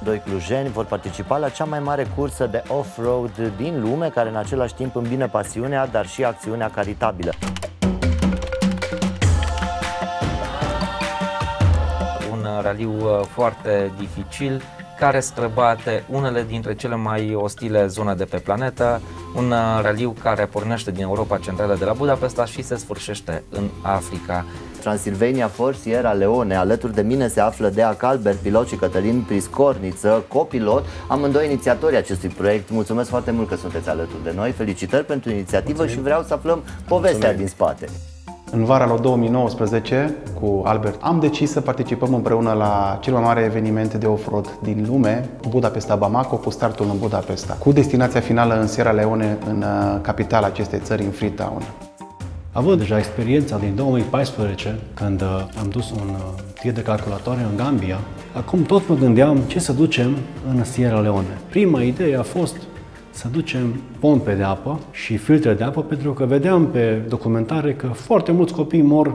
Doi clujeni vor participa la cea mai mare cursă de off-road din lume, care în același timp îmbină pasiunea, dar și acțiunea caritabilă. Un raliu foarte dificil, care străbate unele dintre cele mai ostile zone de pe planetă, un raliu care pornește din Europa Centrală de la Budapesta și se sfârșește în Africa. Transylvania for Sierra Leone. Alături de mine se află Dea Calbert, pilot, și Cătălin Priscorniță, copilot, amândoi inițiatorii acestui proiect. Mulțumesc foarte mult că sunteți alături de noi. Felicitări pentru inițiativă. Mulțumim. Și vreau să aflăm povestea din spate. În vara lui 2019, cu Albert, am decis să participăm împreună la cel mai mare eveniment de off-road din lume, Budapesta Bamako, cu startul în Budapesta, cu destinația finală în Sierra Leone, în capitala acestei țări, în Freetown. Având deja experiența din 2014, când am dus un tir de calculatoare în Gambia, acum tot mă gândeam ce să ducem în Sierra Leone. Prima idee a fost să ducem pompe de apă și filtre de apă, pentru că vedeam pe documentare că foarte mulți copii mor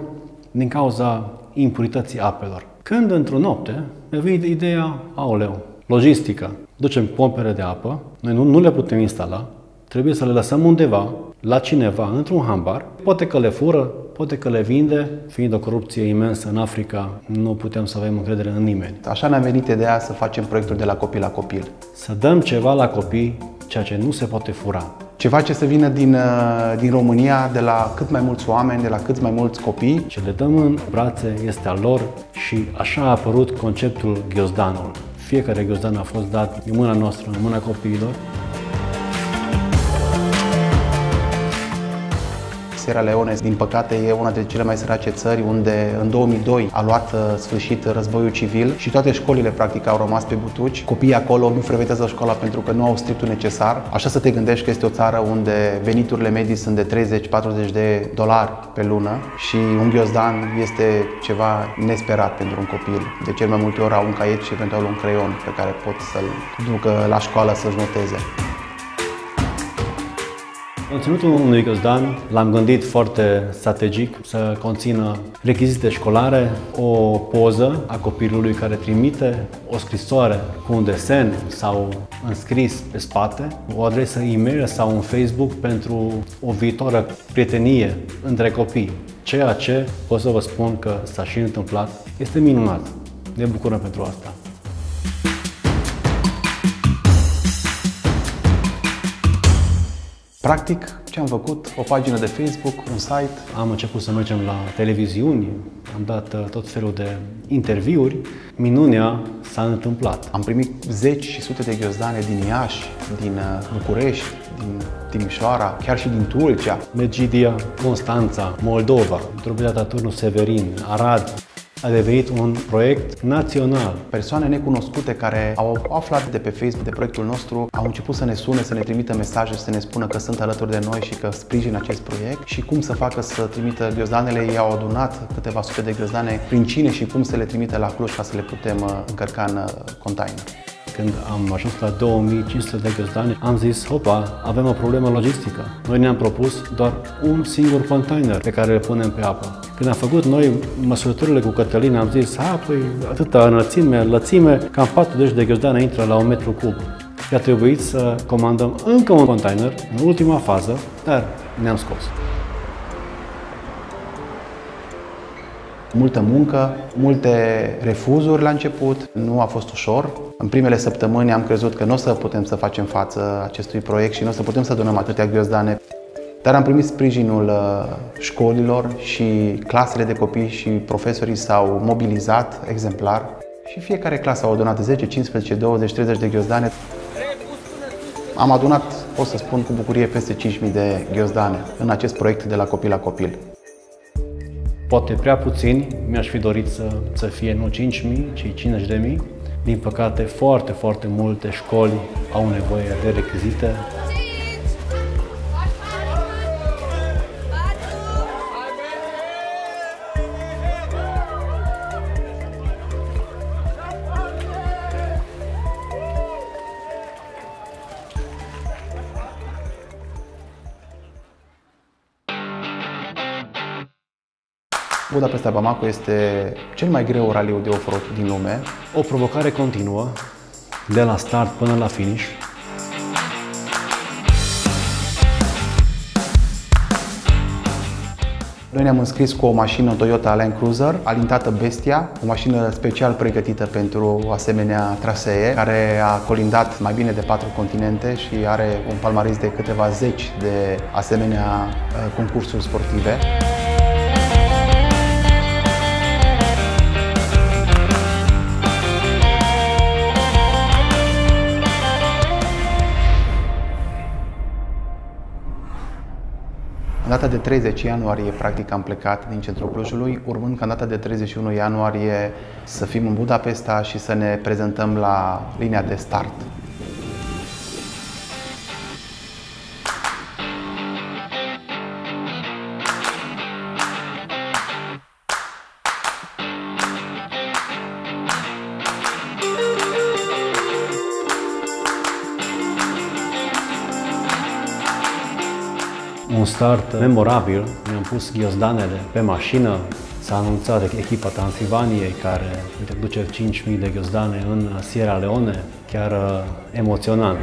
din cauza impurității apelor. Când într-o noapte mi-a venit ideea, aoleu, logistica. Ducem pompele de apă, noi nu le putem instala, trebuie să le lăsăm undeva, la cineva, într-un hambar. Poate că le fură, poate că le vinde. Fiind o corupție imensă în Africa, nu putem să avem încredere în nimeni. Așa ne-a venit ideea să facem proiectul de la copil la copil. Să dăm ceva la copii, ceea ce nu se poate fura. Ceva ce să vină din România, de la cât mai mulți oameni, de la cât mai mulți copii. Ce le dăm în brațe este al lor și așa a apărut conceptul ghiozdanul. Fiecare ghiozdan a fost dat din mâna noastră, în mâna copiilor. Sierra Leone, din păcate, e una dintre cele mai sărace țări, unde în 2002 a luat sfârșit războiul civil și toate școlile practic au rămas pe butuci. Copiii acolo nu frecventează școala pentru că nu au strictul necesar. Așa să te gândești că este o țară unde veniturile medii sunt de $30-40 pe lună și un ghiozdan este ceva nesperat pentru un copil. De cel mai multe ori au un caiet și eventual un creion pe care pot să-l ducă la școală să-și noteze. Conținutul unui ghiozdan l-am gândit foarte strategic, să conțină rechizite școlare, o poză a copilului care trimite, o scrisoare cu un desen sau înscris pe spate, o adresă e-mail sau un Facebook pentru o viitoare prietenie între copii. Ceea ce pot să vă spun că s-a și întâmplat este minunat. Ne bucurăm pentru asta. Practic, ce am făcut? O pagină de Facebook, un site. Am început să mergem la televiziuni, am dat tot felul de interviuri. Minunea s-a întâmplat. Am primit zeci și sute de ghiozdane din Iași, din București, din Timișoara, chiar și din Tulcea. Medgidia, Constanța, Moldova, Drobeta Turnul Severin, Arad. A devenit un proiect național. Persoane necunoscute care au aflat de pe Facebook de proiectul nostru au început să ne sune, să ne trimită mesaje, să ne spună că sunt alături de noi și că sprijină acest proiect și cum să facă să trimită ghiozdanele. Ei au adunat câteva sute de ghiozdane, prin cine și cum să le trimite la Cluj ca să le putem încărca în container. Când am ajuns la 2500 de ghiоздане, am zis, hopa, avem o problemă logistică. Noi ne-am propus doar un singur container pe care îl punem pe apă. Când am făcut noi măsurătorile cu Cătălin, am zis, păi atâta înălțime, lățime, cam 40 de ghiоздане intră la 1 metru cub. Și a trebuit să comandăm încă un container, în ultima fază, dar ne-am scos. Multă muncă, multe refuzuri la început, nu a fost ușor. În primele săptămâni am crezut că nu o să putem să facem față acestui proiect și nu o să putem să donăm atâtea ghiоздане. Dar am primit sprijinul școlilor și clasele de copii și profesorii s-au mobilizat exemplar. Și fiecare clasă a adunat 10, 15, 20, 30 de ghiоздане. Am adunat, pot să spun cu bucurie, peste 5.000 de ghiоздане în acest proiect de la copil la copil. Poate prea puțini, mi-aș fi dorit să fie nu 5.000, ci 50.000. Din păcate, foarte multe școli au nevoie de rechizite. Budapesta Bamako este cel mai greu raliu de off-road din lume. O provocare continuă, de la start până la finish. Noi ne-am înscris cu o mașină Toyota Land Cruiser, alintată Bestia, o mașină special pregătită pentru asemenea trasee, care a colindat mai bine de 4 continente și are un palmaris de câteva zeci de asemenea concursuri sportive. În data de 30 ianuarie, practic, am plecat din centrul Clujului, urmând ca în data de 31 ianuarie să fim în Budapesta și să ne prezentăm la linia de start. Un start memorabil, mi-am pus ghiozdanele pe mașină, s-a anunțat echipa Transilvaniei care duce 5.000 de ghiоздane în Sierra Leone, chiar emoționant.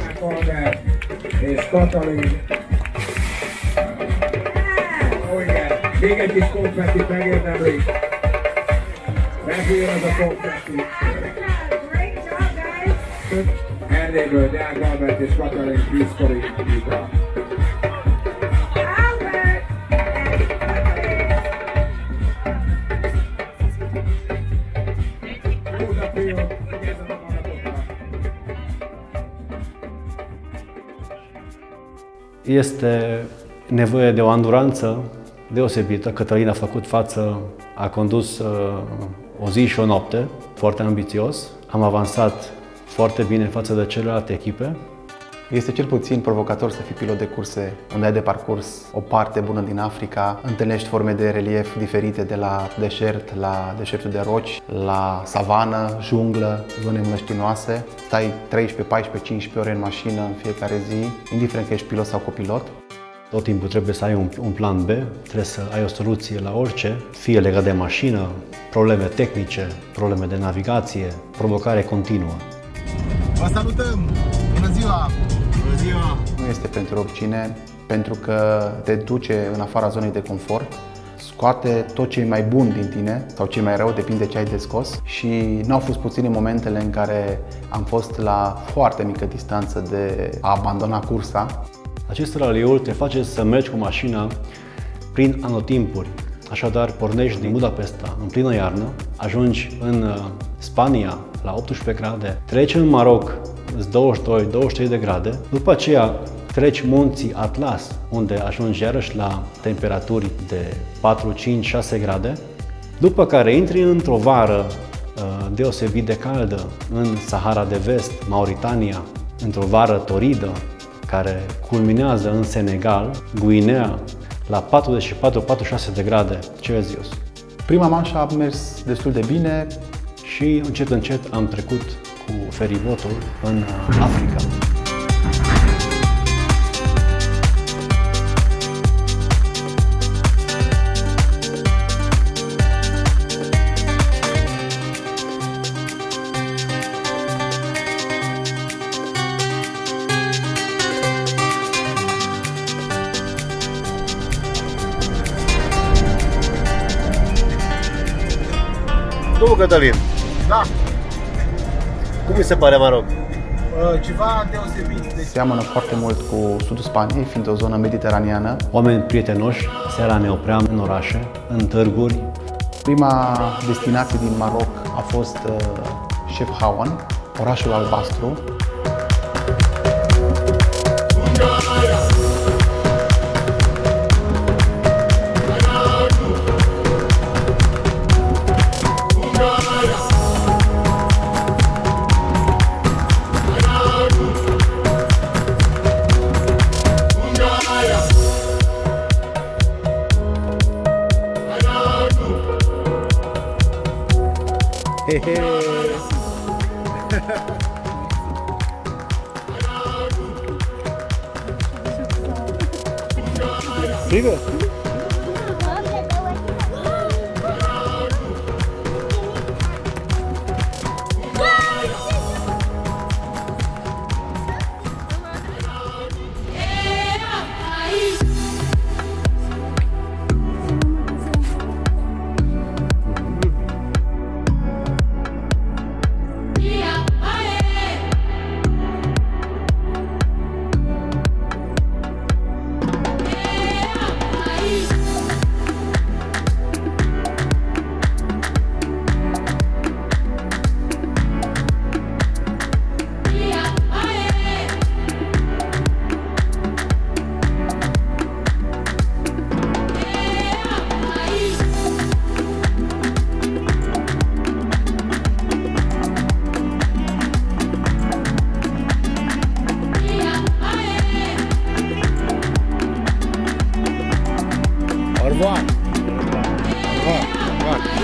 Este nevoie de o anduranță deosebită. Cătălin a făcut față, a condus o zi și o noapte, foarte ambițios. Am avansat foarte bine față de celelalte echipe. Este cel puțin provocator să fii pilot de curse unde ai de parcurs o parte bună din Africa, întâlnești forme de relief diferite de la deșert, la deșertul de roci, la savană, junglă, zone mlăștinoase. Stai 13, 14, 15 ore în mașină în fiecare zi, indiferent că ești pilot sau copilot. Tot timpul trebuie să ai un plan B, trebuie să ai o soluție la orice, fie legat de mașină, probleme tehnice, probleme de navigație, provocare continuă. Vă salutăm! Bună ziua! Bună ziua! Nu este pentru oricine, pentru că te duce în afara zonei de confort, scoate tot ce e mai bun din tine sau ce e mai rău, depinde ce ai de scos, și n-au fost puține momentele în care am fost la foarte mică distanță de a abandona cursa. Acest raliul te face să mergi cu mașina prin anotimpuri. Așadar, pornești din Budapesta în plină iarnă, ajungi în Spania la 18 grade, treci în Maroc, 22-23 de grade, după aceea treci munții Atlas, unde ajungi iarăși la temperaturi de 4, 5, 6 grade După care intri într-o vară deosebit de caldă în Sahara de Vest, Mauritania, într-o vară toridă, care culminează în Senegal, Guinea, la 44-46 de grade Celsius. Prima manșă a mers destul de bine și încet, încet am trecut cu feribotul în Africa. Domnul Cătălin, Da, cum mi se pare Maroc? ceva deosebit. Deci, seamănă foarte mult cu sudul Spaniei, fiind o zonă mediteraneană. Oameni prietenoși, seara ne opream în orașe, în târguri. Prima destinație din Maroc a fost Chefchaouen, orașul albastru. Strigă! Au revoir! Au revoir! Au revoir!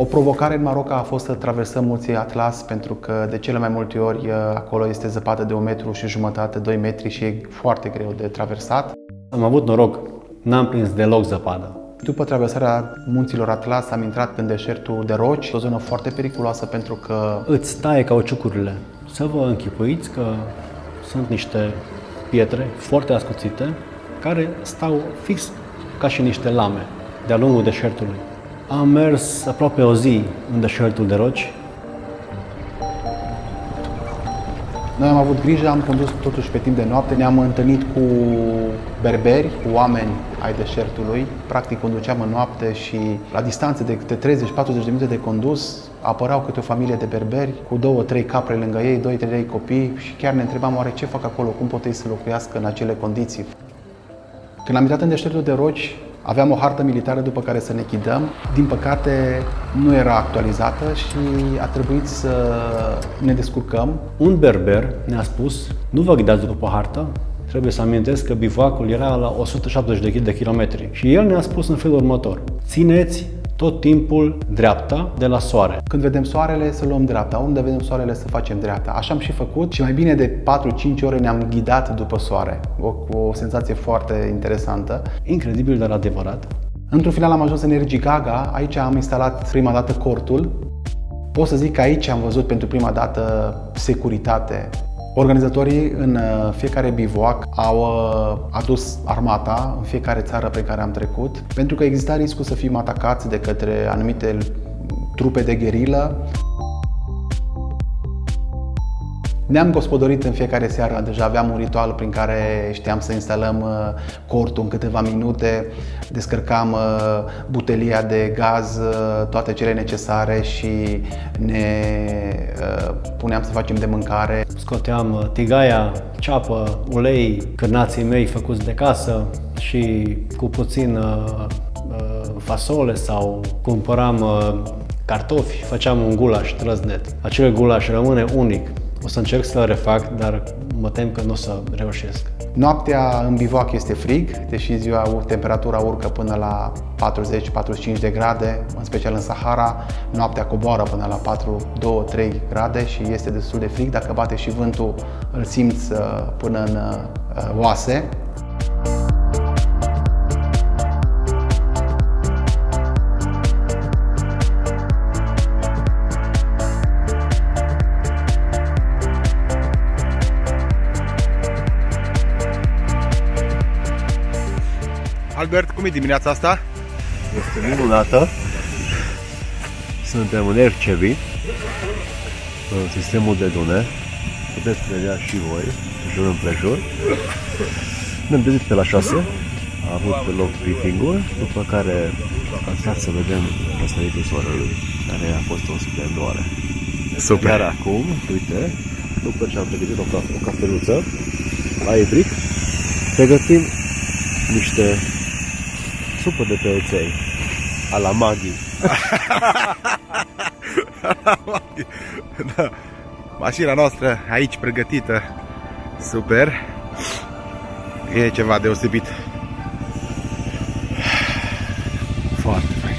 O provocare în Maroc a fost să traversăm Munții Atlas, pentru că de cele mai multe ori acolo este zăpadă de 1,5 m, 2 metri și e foarte greu de traversat. Am avut noroc, n-am prins deloc zăpadă. După traversarea Munților Atlas am intrat în deșertul de roci, o zonă foarte periculoasă pentru că Îți taie cauciucurile. Să vă închipuiți că sunt niște pietre foarte ascuțite care stau fix ca și niște lame de-a lungul deșertului. Am mers aproape o zi în deșertul de roci. noi am avut grijă, am condus totuși pe timp de noapte, ne-am întâlnit cu berberi, cu oameni ai deșertului. Practic conduceam în noapte și la distanțe de 30-40 de minute de condus apăreau câte o familie de berberi cu 2-3 capre lângă ei, 2-3 copii și chiar ne întrebam oare ce fac acolo, cum pot ei să locuiască în acele condiții. Când am intrat în deșertul de roci, aveam o hartă militară după care să ne ghidăm. Din păcate, nu era actualizată și a trebuit să ne descurcăm. Un berber ne-a spus, nu vă ghidați după hartă, trebuie să amintesc că bivouacul era la 170 de kilometri. Și el ne-a spus în felul următor, țineți tot timpul dreapta de la soare. Când vedem soarele, să luăm dreapta. Unde vedem soarele, să facem dreapta. Așa am și făcut și mai bine de 4-5 ore ne-am ghidat după soare. O senzație foarte interesantă. Incredibil, dar adevărat. Într-un final am ajuns în Ergi Gaga. Aici am instalat prima dată cortul. Pot să zic că aici am văzut pentru prima dată securitate. Organizatorii în fiecare bivouac au adus armata în fiecare țară pe care am trecut, pentru că exista riscul să fim atacați de către anumite trupe de gherilă. Ne-am gospodărit în fiecare seară, deja aveam un ritual prin care știam să instalăm cortul în câteva minute, descărcam butelia de gaz, toate cele necesare și ne puneam să facem de mâncare. Scoteam tigaia, ceapă, ulei, cârnații mei făcuți de casă și cu puțin fasole sau cumpăram cartofi, făceam un gulaș trăznet. Acel gulaș rămâne unic. O să încerc să-l refac, dar mă tem că nu o să reușesc. Noaptea în bivouac este frig, deși ziua temperatura urcă până la 40-45 de grade, în special în Sahara. Noaptea coboară până la 2-3 grade și este destul de frig. Dacă bate și vântul, îl simți până în oase. Albert, cum e dimineața asta? Este minunată. Suntem în Ercevi, în sistemul de dune. Puteți vedea și voi, jur împrejur. Ne-am trezit pe la 6. A avut loc briefing-ul, după care am stat să vedem răsăritul soarelui, care a fost o splendoare. Super! Iar acum, uite, după ce am pregătit o cafeluță la Ebric, pregătim niște supă de peoței, a la Maghi. Da. Mașina noastră aici pregătită. Super. E ceva deosebit. Foarte fain.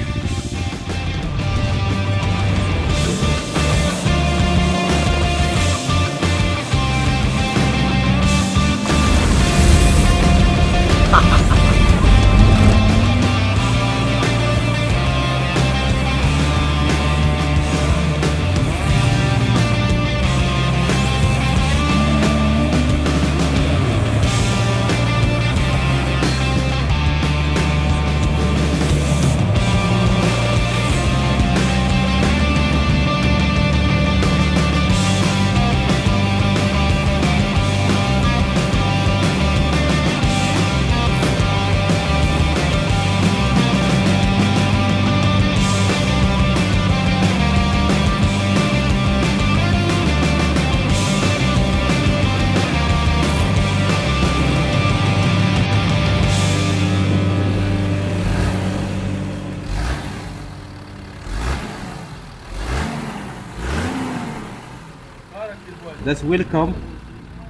Let's welcome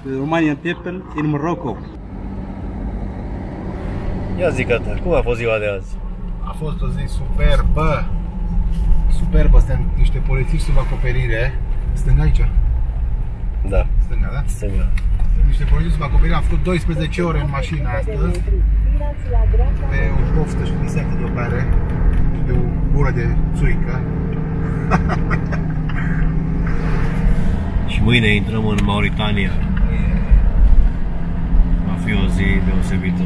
the Romanian people in Morocco. Ia zi, Cătăr, cum a fost ziua de azi? A fost o zi superbă. Superbă, suntem niște polițiști sub acoperire. Stânga aici? Da, Stânga, da? stânga. Niște polițiști sub acoperire. Am făcut 12 ore în mașină astăzi. Pe o poftă și disertă de o bere și de o gură de țuică. Și mâine intrăm în Mauritania. Va fi o zi deosebită.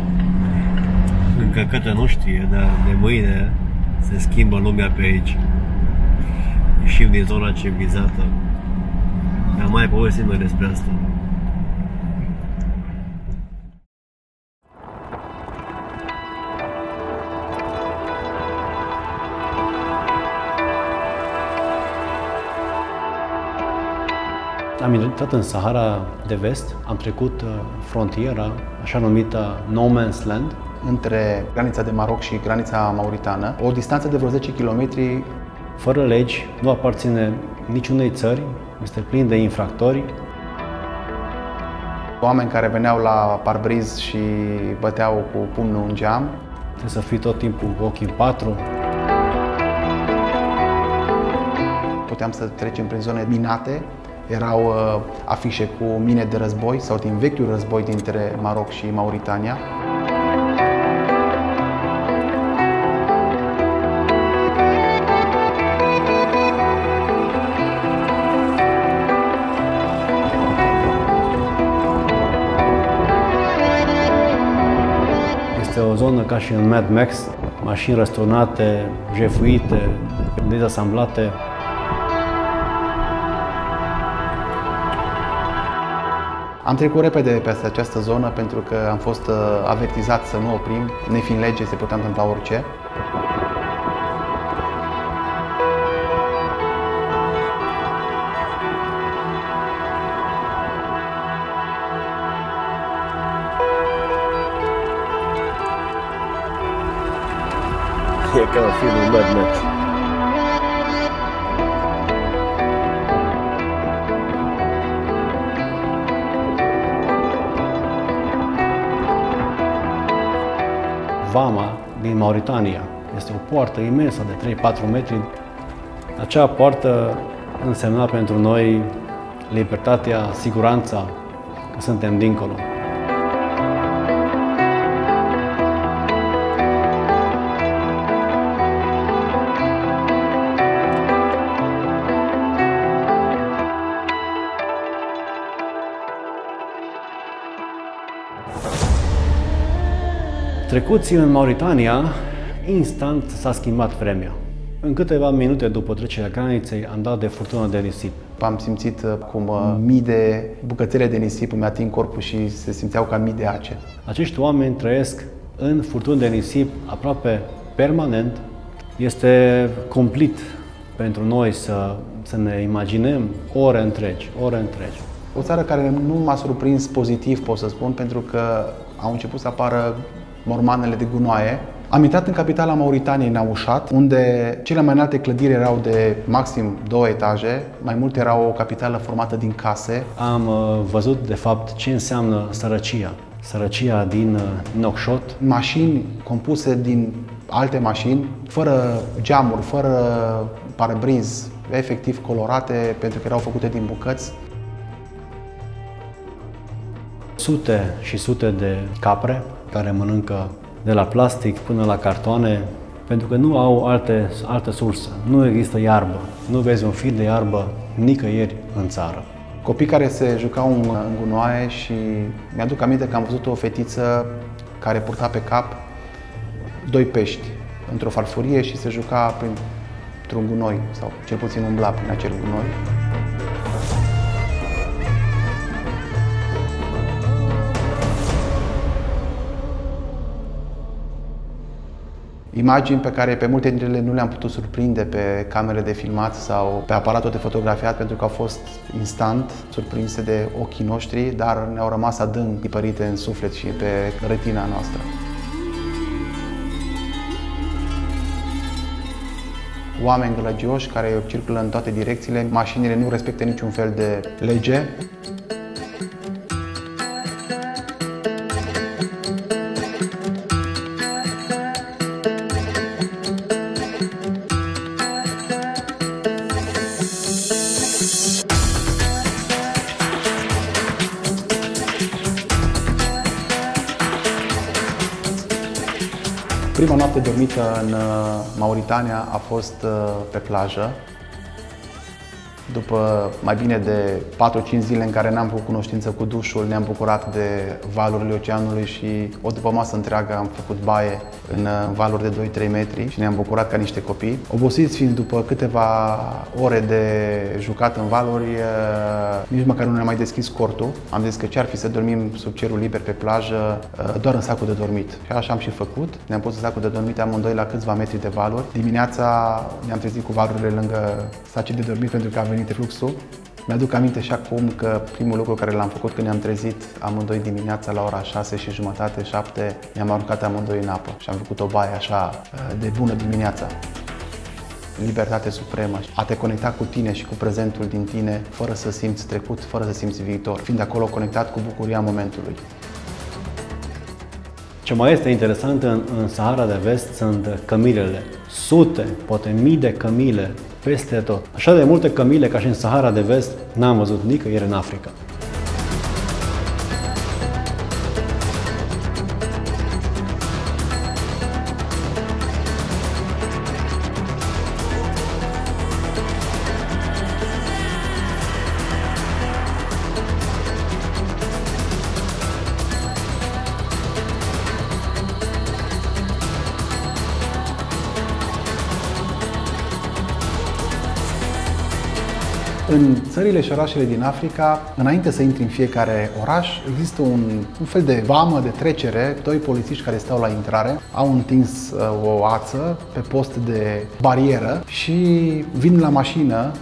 Încă Cătă nu știe, dar de mâine se schimbă lumea pe aici. Ieșim din zona civilizată. Dar mai povestim noi despre asta. Am intrat în Sahara de Vest, am trecut frontiera, așa numită No Man's Land. Între granița de Maroc și granița mauritană, o distanță de vreo 10 km. Fără legi, nu aparține niciunei țări, este plin de infractori. Oameni care veneau la parbriz și băteau cu pumnul în geam. Trebuie să fii tot timpul cu ochii în patru. Puteam să trecem prin zone minate. Erau afișe cu mine de război sau din vechiul război dintre Maroc și Mauritania. zonă ca și în Mad Max, mașini răsturnate, jefuite, dezasamblate. Am trecut repede peste această zonă pentru că am fost avertizat să nu oprim, nefiind lege, se putea întâmpla orice. E ca filmul Mad Max. Vama din Mauritania este o poartă imensă de 3-4 metri. Acea poartă însemna pentru noi libertatea, siguranța că suntem dincolo. Trecuți în Mauritania, instant s-a schimbat vremea. În câteva minute după trecerea graniței am dat de furtună de nisip. Am simțit cum mii de bucățele de nisip îmi ating corpul și se simțeau ca mii de ace. Acești oameni trăiesc în furtuni de nisip aproape permanent. Este complet pentru noi să ne imaginăm ore întregi. O țară care nu m-a surprins pozitiv, pot să spun, pentru că au început să apară mormanele de gunoaie. Am intrat în capitala Mauritaniei, Nouakchott, unde cele mai înalte clădiri erau de maxim 2 etaje, mai multe erau o capitală formată din case. Am văzut de fapt ce înseamnă sărăcia din Nouakchott. Mașini compuse din alte mașini, fără geamuri, fără parabriz, efectiv colorate pentru că erau făcute din bucăți. Sute și sute de capre care mănâncă de la plastic până la cartoane, pentru că nu au altă sursă. Nu există iarbă. Nu vezi un fir de iarbă nicăieri în țară. Copii care se jucau în gunoaie și mi-aduc aminte că am văzut o fetiță care purta pe cap 2 pești într-o farfurie și se juca printr-un gunoi, sau cel puțin umbla prin acel gunoi. Imagini pe care pe multe dintre ele nu le-am putut surprinde pe camere de filmat sau pe aparatul de fotografiat pentru că au fost instant surprinse de ochii noștri, dar ne-au rămas adânc tipărite în suflet și pe retina noastră. Oameni gălăgioși care circulă în toate direcțiile, mașinile nu respectă niciun fel de lege. Prima noapte dormită în Mauritania a fost pe plajă. După mai bine de 4-5 zile în care n-am făcut cunoștință cu dușul, ne-am bucurat de valurile oceanului și o dupămasă întreagă am făcut baie în valuri de 2-3 metri și ne-am bucurat ca niște copii. Obosiți fiind după câteva ore de jucat în valuri, nici măcar nu ne-am mai deschis cortul. Am zis că ce-ar fi să dormim sub cerul liber pe plajă, doar în sacul de dormit. Și așa am și făcut. Ne-am pus în sacul de dormit amândoi la câțiva metri de valuri. Dimineața ne-am trezit cu valurile lângă sacul de dormit pentru că a venit fluxul. Mi-aduc aminte și acum că primul lucru care l-am făcut când ne-am trezit amândoi dimineața la ora 6:30, 7, ne-am aruncat amândoi în apă și am făcut o baie așa de bună dimineața. Libertate supremă, a te conecta cu tine și cu prezentul din tine, fără să simți trecut, fără să simți viitor, fiind acolo conectat cu bucuria momentului. Ce mai este interesant în Sahara de Vest sunt cămilele. Sute, poate mii de cămile peste tot. Așa de multe cămile ca și în Sahara de Vest n-am văzut nicăieri în Africa. În țările și orașele din Africa, înainte să intri în fiecare oraș, există un fel de vamă de trecere, doi polițiști care stau la intrare, au întins o ață pe post de barieră și vin la mașină,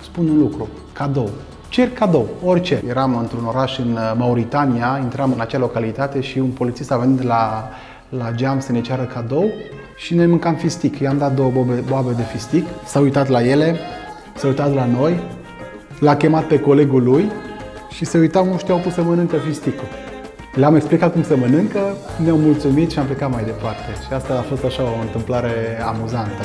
spun un lucru, cadou. Cer cadou, orice. Eram într-un oraș în Mauritania, intram în acea localitate și un polițist a venit la geam să ne ceară cadou și ne mâncam fistic. I-am dat 2 boabe de fistic, s-a uitat la ele, s-a uitat la noi, l-a chemat pe colegul lui și se uitau, nu știau cum să mănâncă fisticul. Le-am explicat cum se mănâncă, ne-au mulțumit și am plecat mai departe. Și asta a fost așa o întâmplare amuzantă.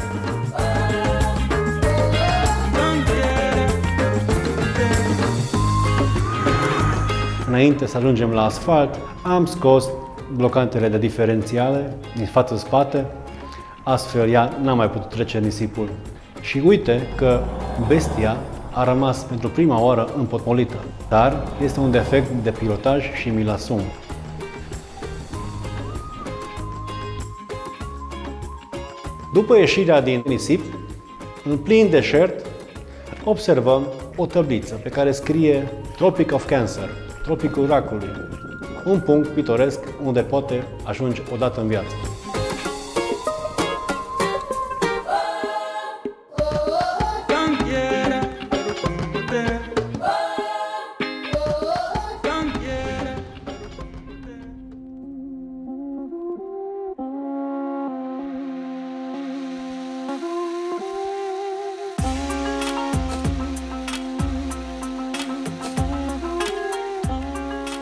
Înainte să ajungem la asfalt, am scos blocantele de diferențiale din față-spate, astfel ea n-a mai putut trece nisipul. Și uite că bestia a rămas pentru prima oară împotmolită, dar este un defect de pilotaj și mi-l asum. După ieșirea din nisip, în plin deșert, observăm o tabliță pe care scrie Tropic of Cancer, Tropicul Racului, un punct pitoresc unde poate ajunge odată în viață.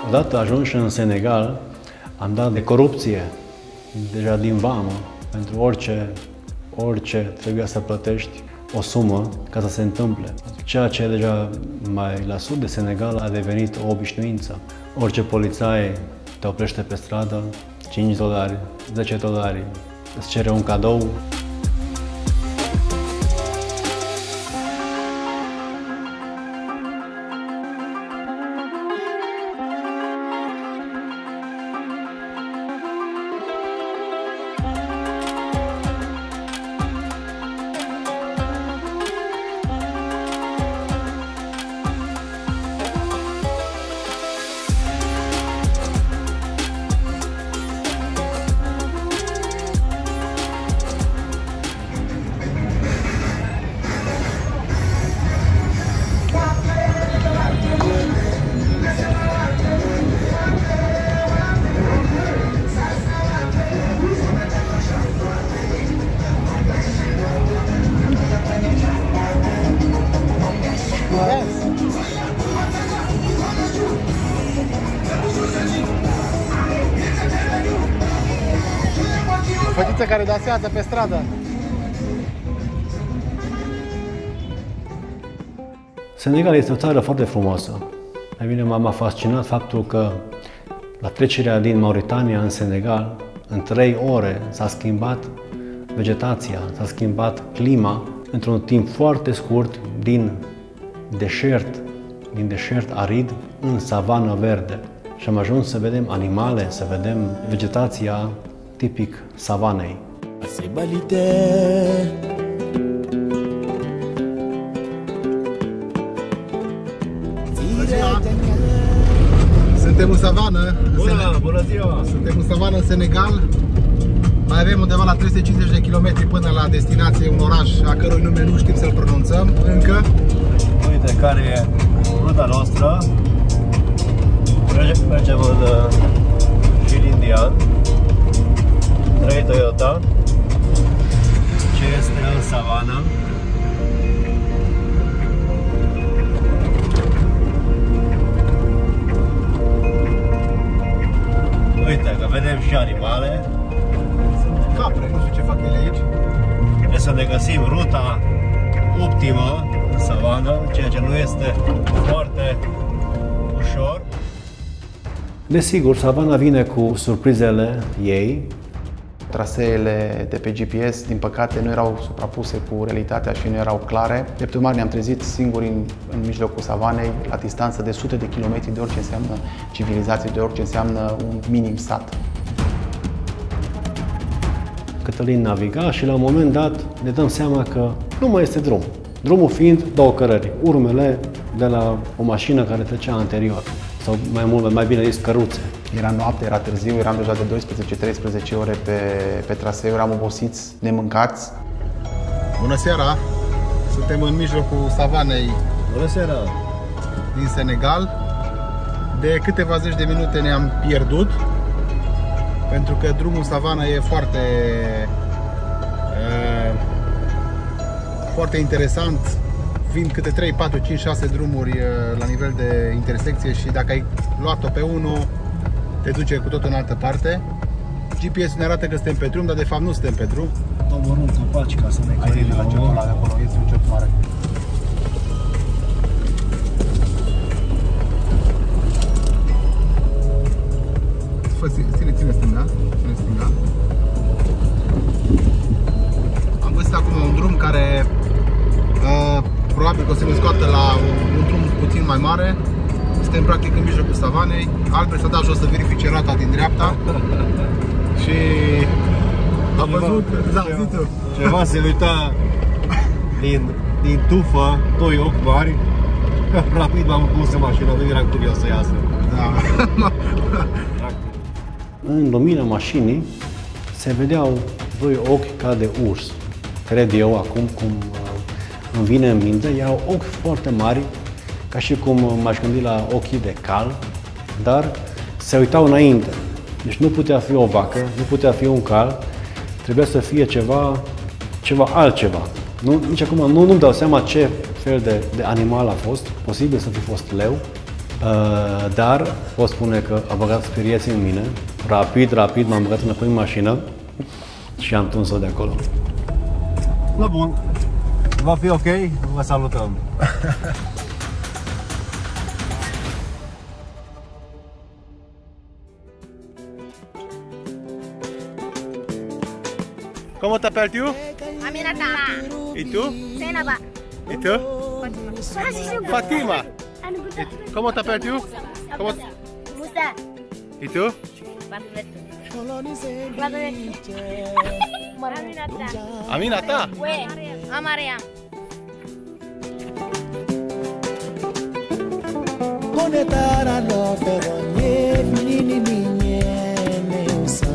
Odată ajunși în Senegal, am dat de corupție, deja din vamă, pentru orice trebuia să plătești o sumă ca să se întâmple. Ceea ce deja mai la sud de Senegal a devenit o obișnuință. Orice polițai te oprește pe stradă, 5 dolari, 10 dolari, îți cere un cadou. Fetiță care dansează pe stradă. Senegal este o țară foarte frumoasă. Pe mine m-a fascinat faptul că la trecerea din Mauritania în Senegal, în 3 ore s-a schimbat vegetația, s-a schimbat clima într-un timp foarte scurt din deșert arid în savană verde. Și am ajuns să vedem animale, să vedem vegetația tipic savanei. Suntem în savană. Bună ziua! Suntem în savană în Senegal. Mai avem undeva la 350 de kilometri până la destinație, un oraș a cărui nume nu știm să-l pronunțăm încă. Uite care e ruta noastră. Mergem în fil indian. 3 Toyota. Ce este în savană. Uite că vedem și animale. Sunt capre, nu știu ce fac ele aici. Trebuie să ne găsim ruta optimă în savană, ceea ce nu este foarte ușor. Desigur, savana vine cu surprizele ei. Traseele de pe GPS, din păcate, nu erau suprapuse cu realitatea și nu erau clare. Drept urmare, ne-am trezit singuri în mijlocul savanei, la distanță de sute de kilometri de orice înseamnă civilizație, de orice înseamnă un minim sat. Cătălin naviga și la un moment dat ne dăm seama că nu mai este drum. Drumul fiind două cărări, urmele de la o mașină care trecea anterior, sau mai bine zis căruțe. Era noapte, era târziu, eram deja de 12-13 ore pe traseu, eram obosiți, nemâncați. Bună seara! Suntem în mijlocul savanei. Bună seara! Din Senegal. De câteva zeci de minute ne-am pierdut, pentru că drumul savana e foarte interesant. Vin câte 3, 4, 5, 6 drumuri la nivel de intersecție și dacă ai luat-o pe unul, te duce cu tot în altă parte. GPS-ul ne arată că suntem pe drum, dar de fapt nu suntem pe drum. Omorâm copaci ca să ne Aici, de la cercul ăla de acolo, este un cerc mare. Ține stânga, ține stânga. Am găsit acum un drum care probabil că o să ne scoată la un drum puțin mai mare. Suntem practic în mijlocul savanei. Albert s-a dat jos să verifice rata din dreapta. Și am văzut, Ceva se uita din tufă, doi ochi mari. Rapid m-am pus în mașină, nu eram curios să iasă. Da. În lumina mașinii se vedeau doi ochi ca de urs. Cred eu acum cum îmi vine în minte, erau ochi foarte mari, ca și cum m-aș gândi la ochii de cal, dar se uitau înainte. Deci nu putea fi o vacă, nu putea fi un cal, trebuia să fie ceva altceva. Nici acum nu-mi dau seama ce fel de animal a fost, posibil să fi fost leu, dar pot spune că a băgat spirieții în mine. Rapid m-am băgat înapoi în mașină și am tuns-o de acolo. Na bun, va fi ok, vă salutăm. Comment t'appelles tu? Aminata. Et tu? Zainaba. Et tu? Fatima. Comment t'appelles tu? Musa. Et tu? Aminata. Aminata? Ouais. Amaria. Konetara no feronye finini ninye neusa.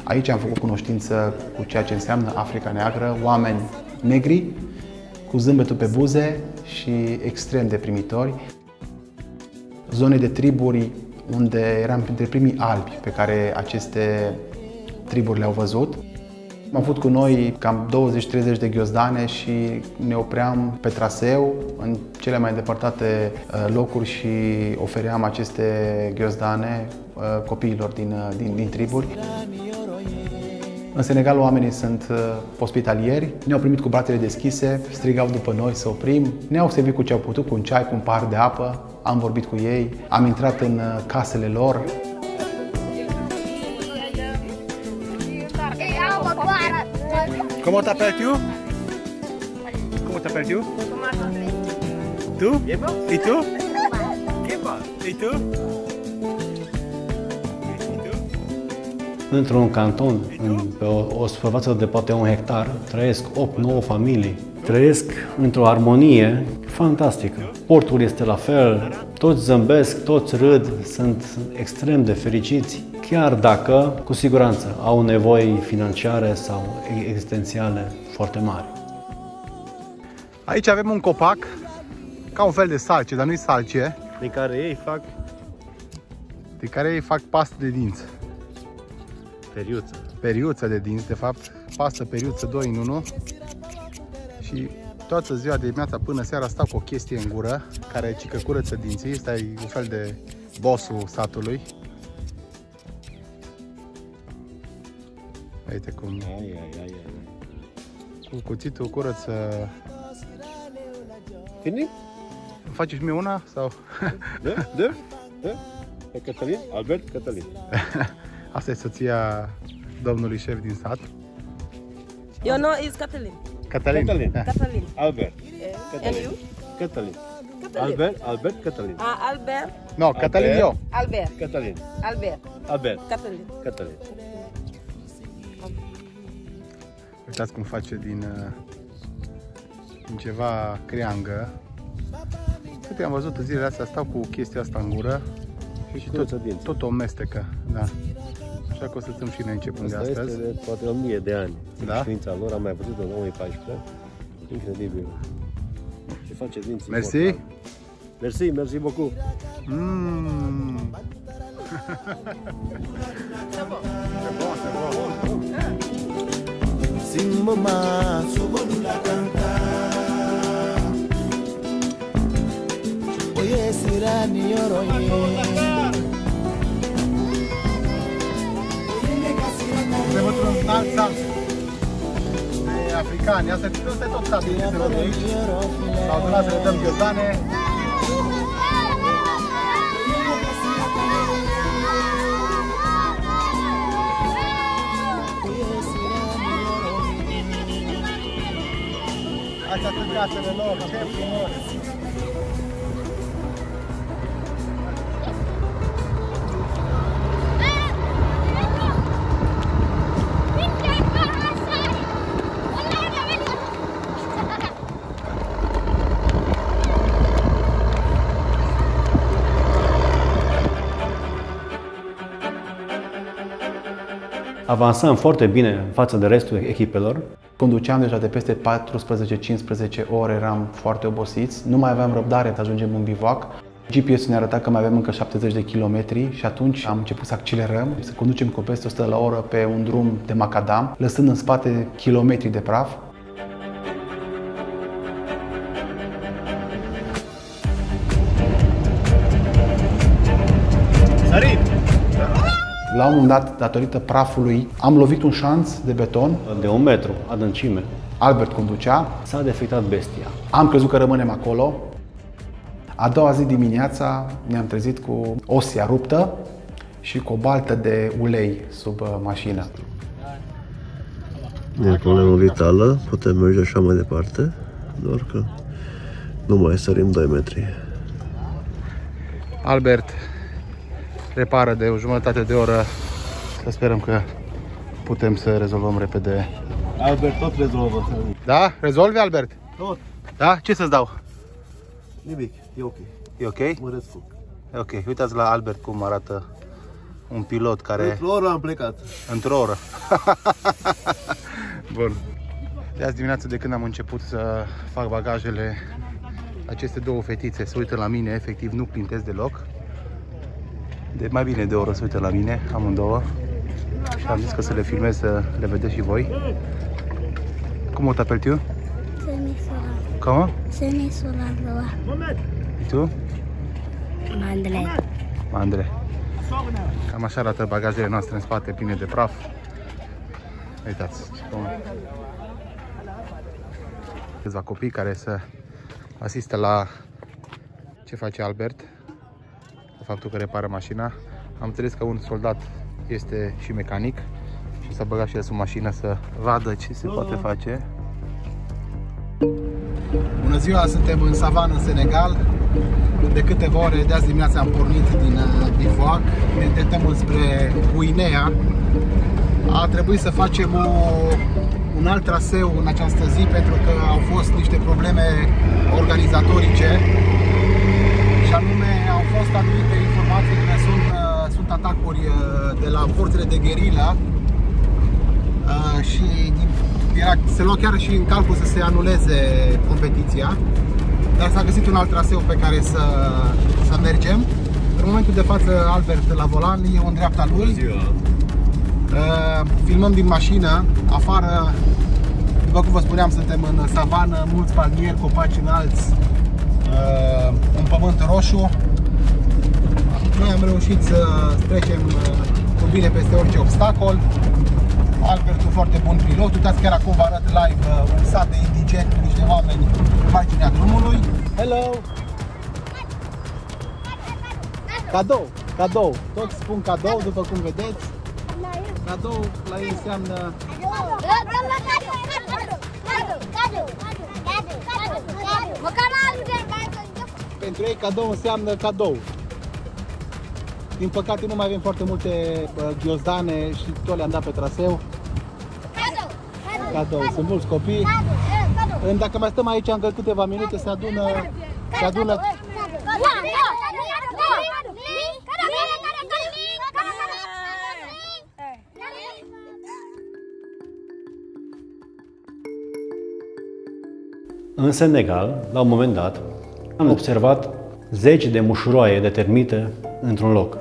Aici am făcut cunoștință cu ceea ce înseamnă Africa Neagră, oameni negri, cu zâmbetul pe buze și extrem de primitori. Zone de triburi unde eram printre primii albi pe care aceste triburi le-au văzut. Am avut cu noi cam 20-30 de ghiozdane și ne opream pe traseu în cele mai îndepărtate locuri și ofeream aceste ghiozdane copiilor din triburi. În Senegal oamenii sunt ospitalieri, ne-au primit cu brațele deschise, strigau după noi să oprim, ne-au servit cu ce au putut, cu un ceai, cu un pahar de apă, am vorbit cu ei, am intrat în casele lor. Comment t'appelles tu? Comment t'appelles tu? Tu? Et tu? Et tu? Într-un canton, pe o suprafață de poate 1 hectar, trăiesc 8-9 familii. Trăiesc într-o armonie fantastică. Portul este la fel, toți zâmbesc, toți râd, sunt extrem de fericiți, chiar dacă, cu siguranță, au nevoi financiare sau existențiale foarte mari. Aici avem un copac, ca un fel de salcie, dar nu-i salcie, Din care ei fac pastă de dinți. periuță. Periuță de dinți, de fapt, pastă, periuță, 2 în 1. Și toată ziua de dimineața până seara stau cu o chestie în gură, care cică curăță dinții. Ăsta e un fel de bossul satului. Uite cum cu cuțitul curăță. Fini? Îmi faci și mie una? Sau? Da? Cătălin? Albert Cătălin. Asta e soția domnului șef din sat. Your name is Kathleen. Cătălin. Kathleen. Albert. And you? Cătălin. Kathleen. Albert Cătălin. Albert. No, Cătălin eu. Albert. Cătălin. Albert. Albert. Kathleen. Cătălin. Uitați cum face din ceva creangă. Câte am văzut în zilele astea, stau cu chestia asta în gură și tot o mestecă. Da. Așa că o să stăm și noi începând de astăzi. Asta este de poate 1000 de ani. Da? Știința lor am mai văzut în 2014. Incredibil. Ce face dinții. Mersi. Mersi, mersi beaucoup. C'est bon, c'est bon. Simboma sobodula kanta Oye sirani yoroye Suntem într-un alt sat de africani. Asta e tot satul ce se vede aici. S-au adunat să le dăm ghiozane. Astea sunt casele lor, ce frumos! Avansăm foarte bine față de restul echipelor. Conduceam deja de peste 14-15 ore, eram foarte obosiți, nu mai aveam răbdare să ajungem în bivac. GPS-ul ne arăta că mai avem încă 70 de kilometri și atunci am început să accelerăm, să conducem cu peste 100 la oră pe un drum de macadam, lăsând în spate kilometri de praf. Sărit! La un moment dat, datorită prafului, am lovit un șanț de beton. De 1 metru adâncime. Albert conducea. S-a defectat bestia. Am crezut că rămânem acolo. A doua zi dimineața ne-am trezit cu osia ruptă și cu o baltă de ulei sub mașină. Ne punem o vitală, putem merge așa mai departe, doar că nu mai sărim 2 metri. Albert repară de o jumătate de oră. Să sperăm că putem să rezolvăm repede. Albert tot rezolvă. Da? Rezolvi, Albert? Tot. Da? Ce să-ți dau? Nimic, e ok. E ok? Mă descurc. E ok. Uitați la Albert cum arată un pilot care... Într-o oră am plecat. Într-o oră. Bun. De azi dimineață, de când am început să fac bagajele, aceste două fetițe se uită la mine, efectiv nu clintesc deloc. De mai bine de o oră se uită la mine, amândouă. Și am zis că să le filmez, să le vedeți și voi. Cum t'appelles tu? Comment? Și tu? Mandre. Cam așa arată bagajele noastre în spate, pline de praf. Uitați. Câțiva copii care să asistă la ce face Albert, de faptul că repară mașina. Am înțeles că un soldat este și mecanic și s-a băgat și el sub mașină să vadă ce se poate face. Bună ziua, suntem în savană, în Senegal. De câteva ore de azi dimineața am pornit din bivac, ne îndreptăm înspre Guinea. A trebuit să facem un alt traseu în această zi pentru că au fost niște probleme organizatorice și anume au fost anumite informații că sunt atacuri de la forțele de gherilă și se lua chiar și în calcul să se anuleze competiția, dar s-a găsit un alt traseu pe care să mergem. În momentul de față Albert la volan, eu în dreapta lui. Filmăm din mașină, afară, după cum vă spuneam, suntem în savană, mulți palmieri, copaci înalți, un pământ roșu. Noi am reușit să trecem cu bine peste orice obstacol. Albert, un foarte bun pilot. Uitați, chiar acum vă arăt live un sat de indigeni cu niște oameni în marginea drumului. Hello! Cadou! Cadou! Toți spun cadou, după cum vedeți. Cadou la ei înseamnă... Pentru ei cadou înseamnă cadou. Din păcate nu mai avem foarte multe ghiozdane și tot le-am dat pe traseu. Cadou. Sunt mulți copii. Dacă mai stăm aici încă câteva minute, se adună În Senegal, la un moment dat, am observat zeci de mușuroaie de termite într-un loc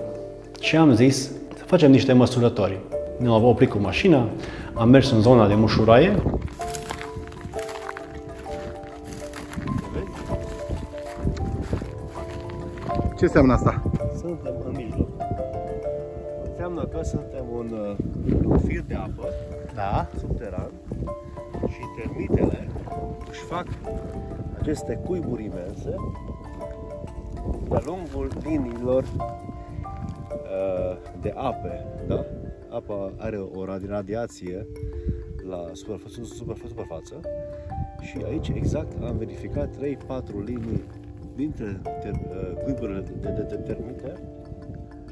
și am zis să facem niște măsurători. Ne-am oprit cu mașina, am mers în zona de mușuroaie. Ce înseamnă asta? Suntem în mijloc. Înseamnă că suntem un fir de apă, Da. subteran, și termitele își fac aceste cuiburi imense de-a lungul liniilor de ape. Da? Apa are o radiație la suprafață și aici exact am verificat 3-4 linii dintre cuiburile de termite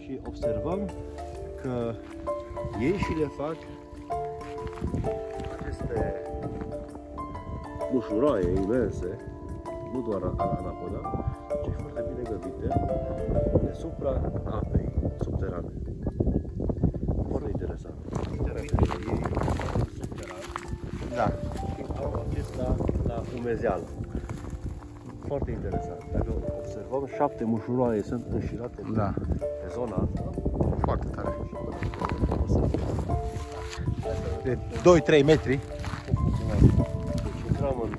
și observăm că ei și le fac aceste mușuroaie imense, nu doar anapoda, ci foarte bine găbite deasupra apei subterane. Foarte interesant. Termitele ei subterane, Da. au acesta la umezeală. Foarte interesant. Dacă observăm, 7 mușuroaie sunt înșirate pe zona asta. Foarte tare. De 2-3 metri. Deci intrăm în...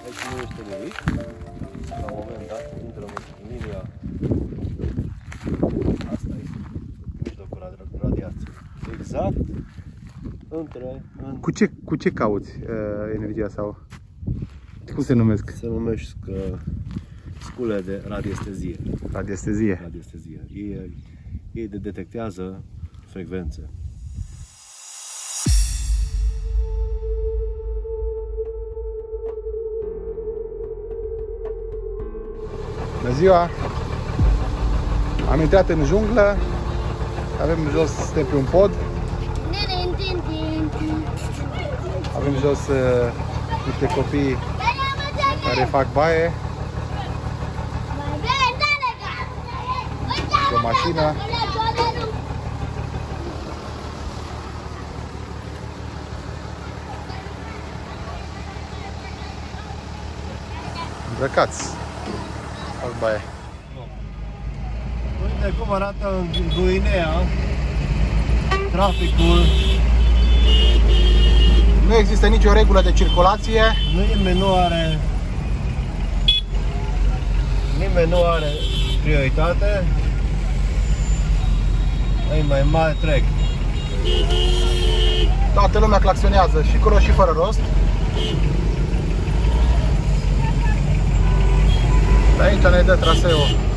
Aici nu este nimic. La un moment dat intrăm în linia. Asta este mijlocul radiației. Exact între... Cu ce cauți energia sau? Cum se numesc? Se numesc scule de radiestezie. Radiestezie. Radiestezie. Ei detectează frecvențe. Bună ziua! Am intrat în junglă. Avem jos, suntem pe un pod. Avem jos niște copii care fac baie. O mașină. Îmbrăcați. Fac baie. Uite cum arată în Guinea traficul. Nu există nicio regulă de circulație. Nimeni nu are prioritate. Ei mai mari trec. Toată lumea claxonează, și cu rost și fără rost. De aici ne dă traseul.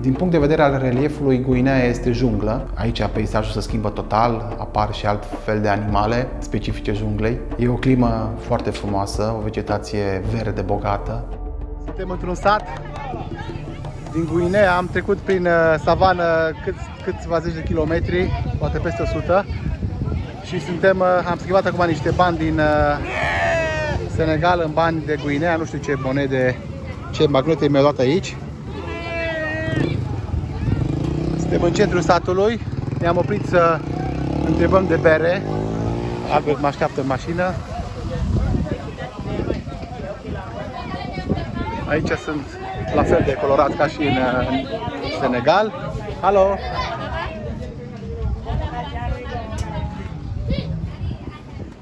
Din punct de vedere al reliefului, Guinea este junglă. Aici peisajul se schimbă total, apar și alt fel de animale specifice junglei. E o climă foarte frumoasă, o vegetație verde bogată. Suntem într-un sat din Guinea, am trecut prin savană câțiva zeci de kilometri, poate peste 100. Și am schimbat acum niște bani din Senegal în bani de Guinea, nu știu ce monede, ce magnete mi-au dat aici. Suntem în centrul satului, ne-am oprit să întrebăm de bere. Albert mă așteaptă în mașină. Aici sunt la fel de colorat ca și în Senegal. Alo!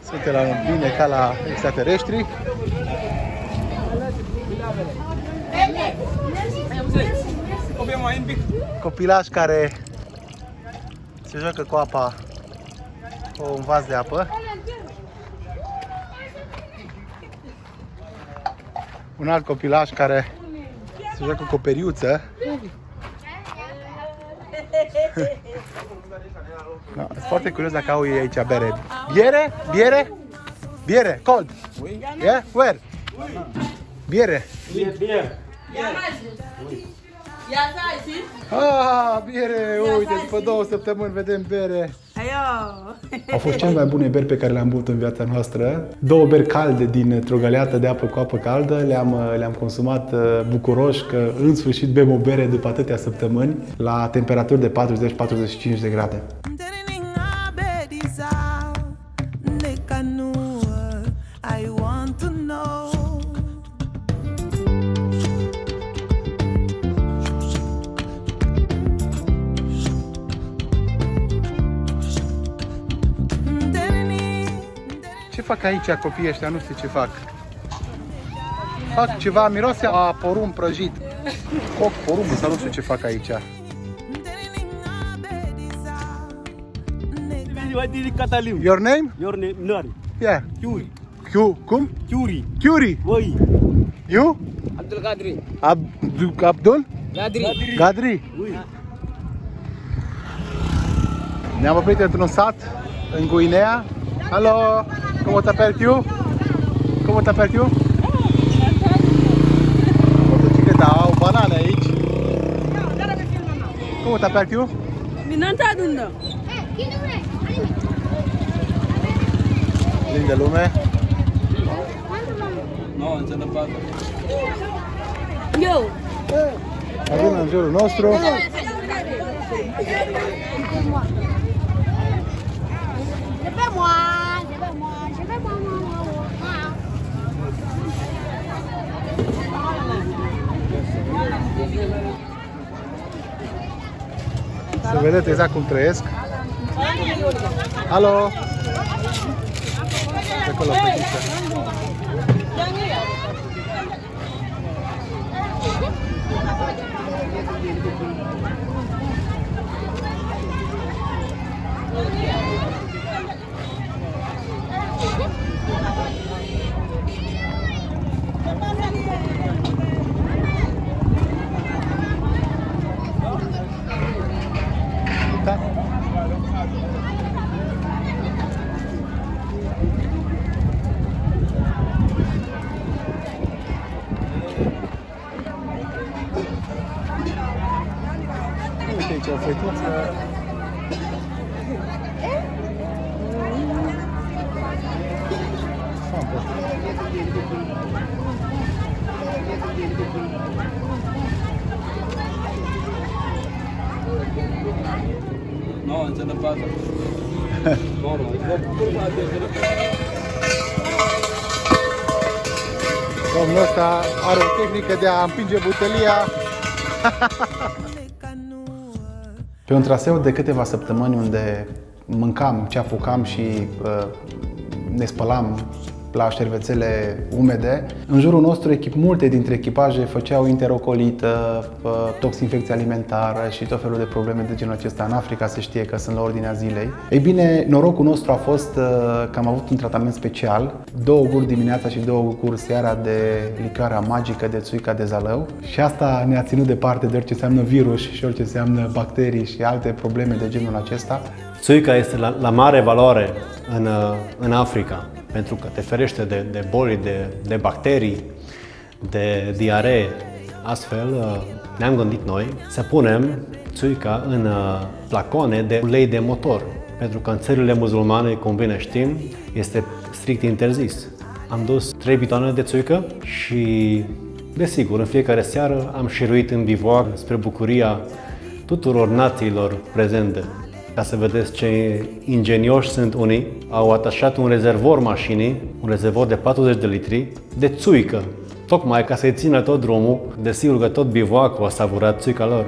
Suntem la bine ca la extraterestri. Copilaș care se joacă cu apa, cu un vas de apă. Un alt copilaș care se joacă cu o periuță. No, sunt foarte curios dacă au ei aici bere. Biere? Biere? Biere? Cold? Yeah? Where? Biere? Biere. Biere, uite, după 2 săptămâni vedem bere. Au fost cele mai bune beri pe care le-am băut în viața noastră. 2 beri calde dintr-o găleată de apă cu apă caldă. Le-am consumat bucuroși că în sfârșit bem o bere după atâtea săptămâni la temperaturi de 40-45 de grade. Ce fac aici copiii ăștia? Nu știu ce fac. Fac ceva, miroase a porumb prăjit. Coc porumb, sau nu știu ce fac aici. Your name? Your name, Nari. Yeah. Kyuri. Cum? Kyuri. Kyuri. Oi. You? Abdul Qadri. Abdul? Gadri. Gadri. Ne-am oprit într-un sat în Guinea. Hello, ¿cómo te perciu? ¿Cómo te perciu? Motocicleta, au banane aici. ¿Cómo te perciu? Plin de lume. Eu. Avem în jurul nostru. Să vedeți exact cum trăiesc. Alo! De acolo, fetiță. Uite aici o fetiță. No, înțeleg față. Domnul ăsta are o tehnică de a împinge butelia. Pe un traseu de câteva săptămâni unde mâncam, ceafucam și ne spălam la șervețele umede, în jurul nostru multe dintre echipaje făceau interocolită, toxinfecție alimentară și tot felul de probleme de genul acesta. În Africa se știe că sunt la ordinea zilei. Ei bine, norocul nostru a fost că am avut un tratament special, 2 guri dimineața și 2 guri seara de licoarea magică de țuica de zalău și asta ne-a ținut departe de orice înseamnă virus și orice înseamnă bacterii și alte probleme de genul acesta. Țuica este la mare valoare în Africa, pentru că te ferește de boli, de bacterii, de diaree. Astfel, ne-am gândit noi să punem țuica în flacone de ulei de motor, pentru că în țările musulmane, cum bine știm, este strict interzis. Am dus 3 bitoane de țuică și, desigur, în fiecare seară am șeruit în bivoac spre bucuria tuturor națiilor prezente. Ca să vedeți ce ingenioși sunt unii, au atașat un rezervor mașinii, un rezervor de 40 de litri, de țuică, tocmai ca să-i țină tot drumul. Desigur că tot bivoacul a savurat țuica lor.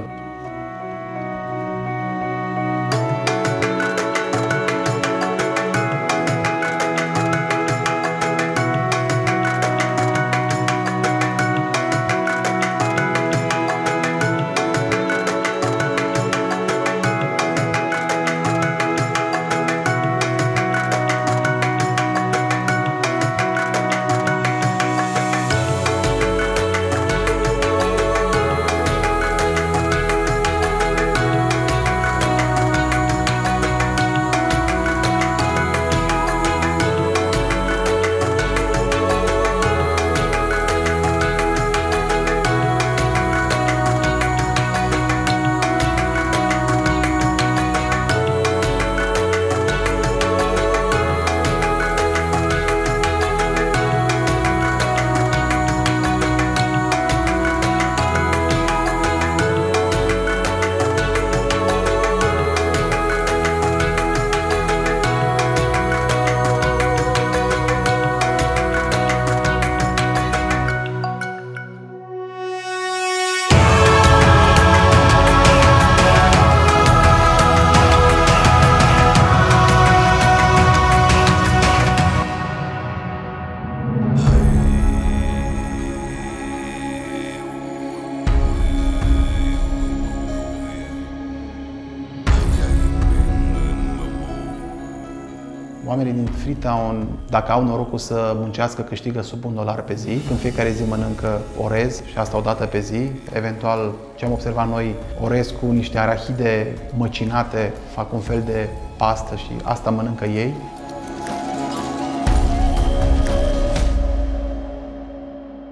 Oamenii din Freetown, dacă au norocul să muncească, câștigă sub $1 pe zi. În fiecare zi mănâncă orez și asta o dată pe zi. Eventual, ce am observat noi, orez cu niște arahide măcinate, fac un fel de pastă și asta mănâncă ei.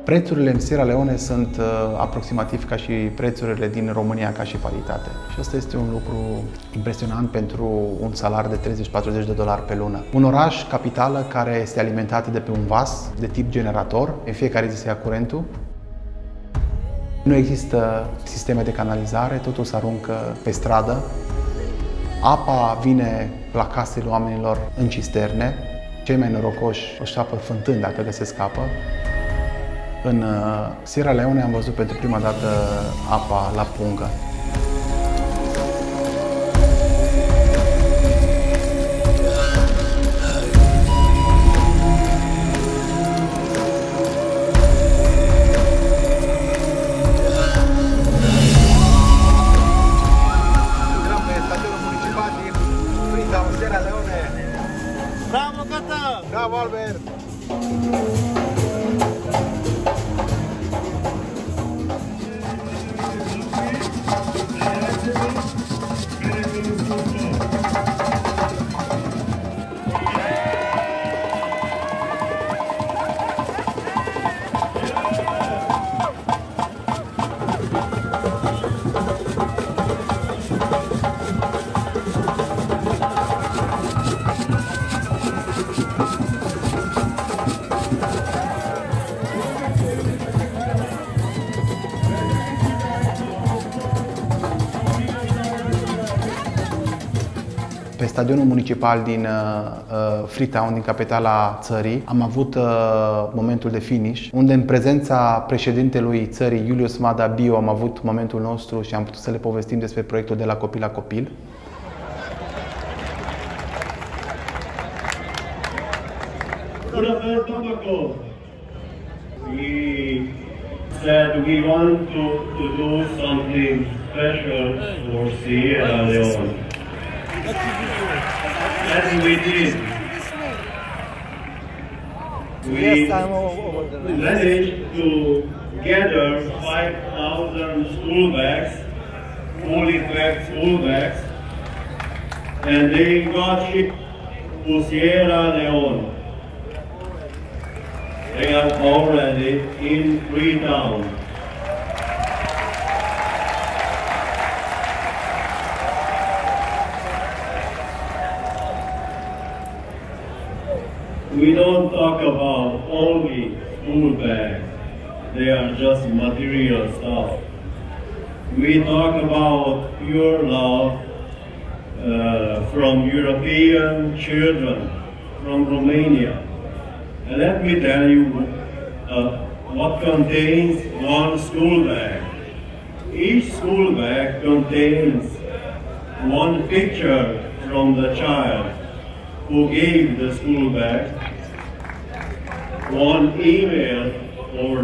Prețurile în Sierra Leone sunt aproximativ ca și prețurile din România ca și paritate. Și asta este un lucru impresionant pentru un salar de $30-40 pe lună. Un oraș, capitală, care este alimentat de pe un vas de tip generator, în fiecare zi se ia curentul. Nu există sisteme de canalizare, totul se aruncă pe stradă. Apa vine la casele oamenilor în cisterne. Cei mai norocoși își apă fântâni dacă găsesc apă. În Sierra Leone am văzut pentru prima dată apa la pungă. Intrăm pe stadionul municipal din Freetown, Sierra Leone. Bravo, Cătă! Bravo, Albert! Pe stadionul municipal din Freetown, din capitala țării, am avut momentul de finish, unde în prezența președintelui țării, Julius Maada Bio, am avut momentul nostru și am putut să le povestim despre proiectul de la copil la copil. Budapest, Bamako. We said we want to do something special for Sierra Leone. As we did. We managed to gather 5,000 school bags, fully packed school bags, and they got shipped to Sierra Leone. They are already in Freetown. We don't talk about only school bags. They are just material stuff. We talk about pure love from European children from Romania. And let me tell you what contains one school bag. Each school bag contains one picture from the child who gave the school bag, one email or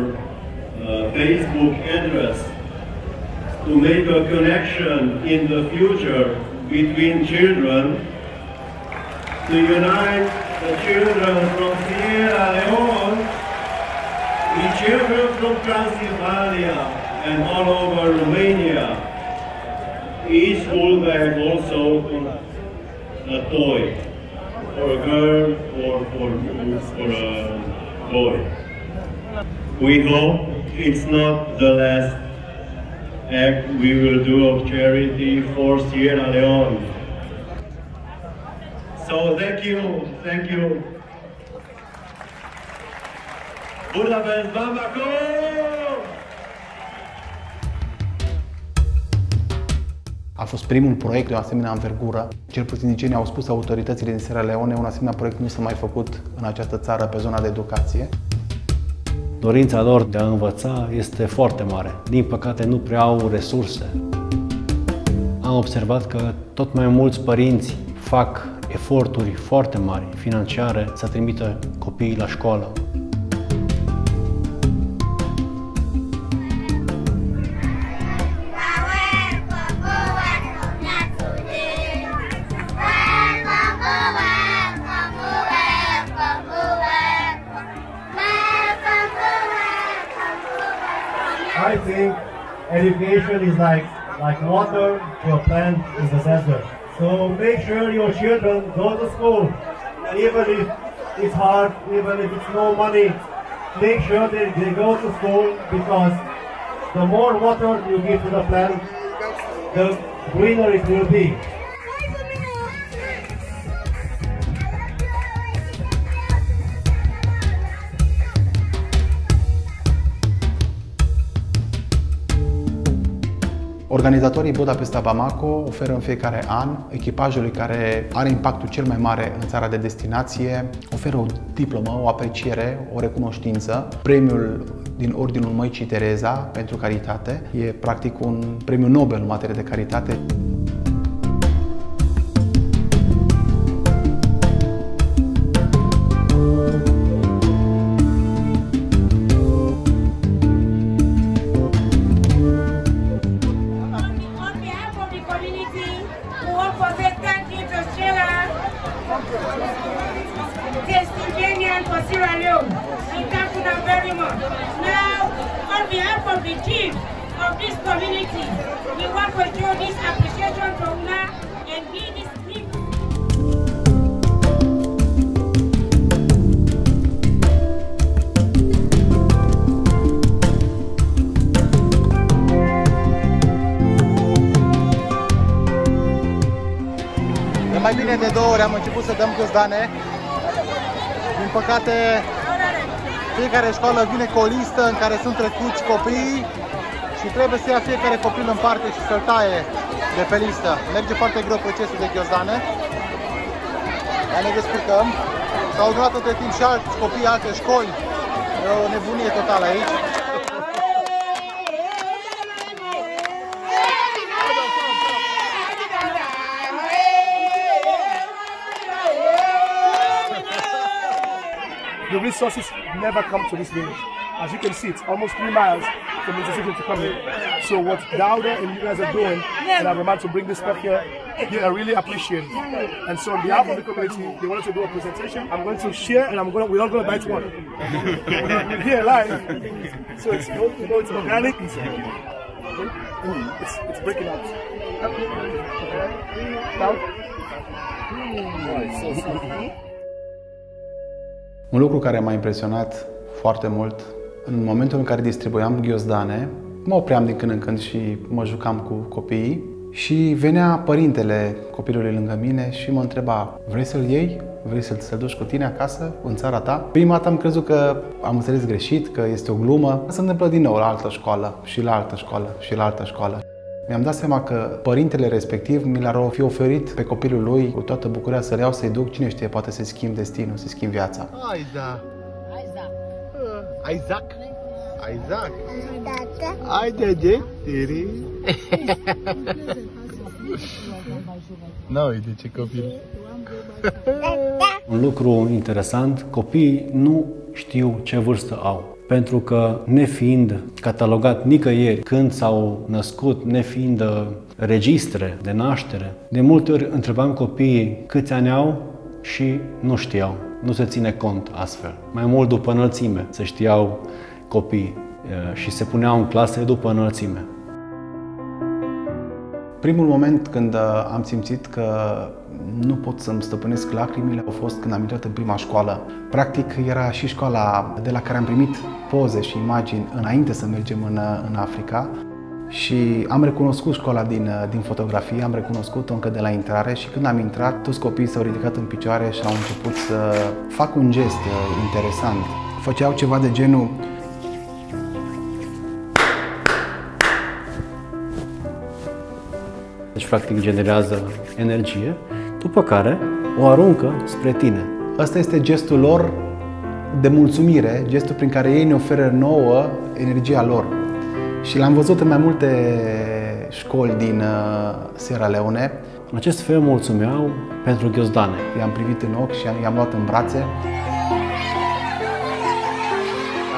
Facebook address to make a connection in the future between children, to unite the children from Sierra Leone with children from Transylvania and all over Romania. Each school bag also a toy for a girl or for a boy. We hope it's not the last act we will do of charity for Sierra Leone. So thank you. Budapest, Bamako! A fost primul proiect de o asemenea învergură. Cel puțin ce ne-au spus autoritățile din Sierra Leone, un asemenea proiect nu s-a mai făcut în această țară pe zona de educație. Dorința lor de a învăța este foarte mare. Din păcate nu prea au resurse. Am observat că tot mai mulți părinți fac eforturi foarte mari financiare să trimită copiii la școală. think education is like water to a plant in the desert. So make sure your children go to school, even if it's hard, even if it's no money. Make sure they go to school, because the more water you give to the plant, the greener it will be. Organizatorii Budapesta Bamako oferă în fiecare an echipajului care are impactul cel mai mare în țara de destinație, oferă o diplomă, o apreciere, o recunoștință. Premiul din Ordinul Măicii Tereza pentru caritate e practic un premiu Nobel în materie de caritate. Mai bine de 2 ori am început să dăm ghiuzdane. Din păcate, fiecare școală vine cu o listă în care sunt trecuți copiii și trebuie să ia fiecare copil în parte și să-l taie de pe listă. Merge foarte greu procesul de ghiuzdane, dar ne descurcăm. S-au adunat între timp și alți copii, alte școli. E o nebunie totală aici. The resources never come to this village. As you can see, it's almost 3 miles from the decision to come here. So what Dauda and you guys are doing, and I'm about to bring this stuff here, I really appreciate it. And so on behalf of the community, they wanted to do a presentation. I'm going to share, and we're all going to bite one. Here live. So it's organic. It's breaking out. Now. Un lucru care m-a impresionat foarte mult, în momentul în care distribuiam ghiozdane, mă opream din când în când și mă jucam cu copiii și venea părintele copilului lângă mine și mă întreba: vrei să-l iei? Vrei să-l duci cu tine acasă, în țara ta? Prima dată am crezut că am înțeles greșit, că este o glumă. Se întâmplă din nou la altă școală și la altă școală și la altă școală. Mi-am dat seama că părintele respectiv mi l-ar fi oferit pe copilul lui cu toată bucuria să-l iau, să-i duc, cine știe, poate să-i schimb destinul, să-i schimb viața. Isaac. Haide, tiri. Nu, de ce copil? Un lucru interesant, copiii nu știu ce vârstă au. Pentru că, nefiind catalogat nicăieri când s-au născut, nefiind registre de naștere, de multe ori întrebam copiii câți ani au și nu știau. Nu se ține cont astfel. Mai mult după înălțime se știau copiii și se puneau în clase după înălțime. Primul moment când am simțit că nu pot să-mi stăpânesc lacrimile a fost când am intrat în prima școală. Practic era și școala de la care am primit poze și imagini înainte să mergem în Africa și am recunoscut școala din fotografie, am recunoscut-o încă de la intrare și când am intrat, toți copiii s-au ridicat în picioare și au început să fac un gest interesant. Făceau ceva de genul: deci practic generează energie, după care o aruncă spre tine. Asta este gestul lor de mulțumire, gestul prin care ei ne oferă nouă energia lor. Și l-am văzut în mai multe școli din Sierra Leone. În acest fel mulțumeau pentru ghiozdane. I-am privit în ochi și i-am luat în brațe.